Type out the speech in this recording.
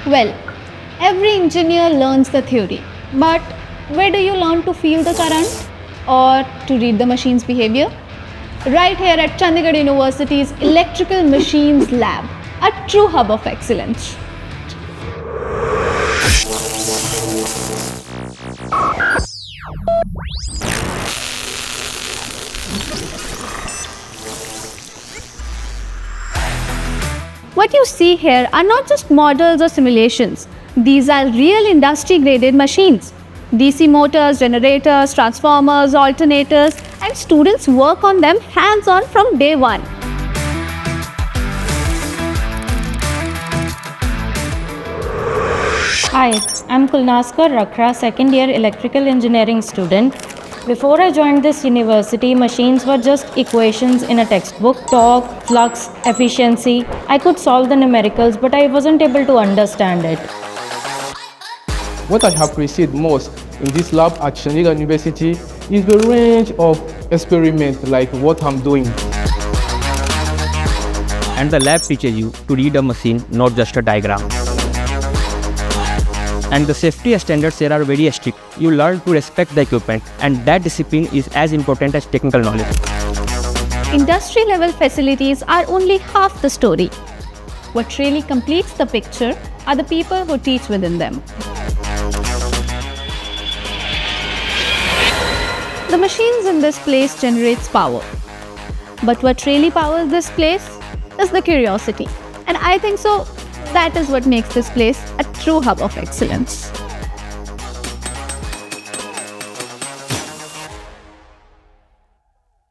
Well, every engineer learns the theory, but where do you learn to feel the current or to read the machine's behavior? Right here at Chandigarh University's Electrical Machines Lab, a true hub of excellence. What you see here are not just models or simulations. These are real industry-graded machines. DC motors, generators, transformers, alternators, and students work on them hands-on from day one. Hi, I'm Kulnaskar Rakra, second year electrical engineering student. Before I joined this university, machines were just equations in a textbook: torque, flux, efficiency. I could solve the numericals, but I wasn't able to understand it. What I appreciate most in this lab at Chandigarh University is the range of experiments like what I'm doing. And the lab teaches you to read a machine, not just a diagram. And the safety standards here are very strict. You learn to respect the equipment, and that discipline is as important as technical knowledge. Industry-level facilities are only half the story. What really completes the picture are the people who teach within them. The machines in this place generates power. But what really powers this place is the curiosity. And I think so that is what makes this place a true hub of excellence.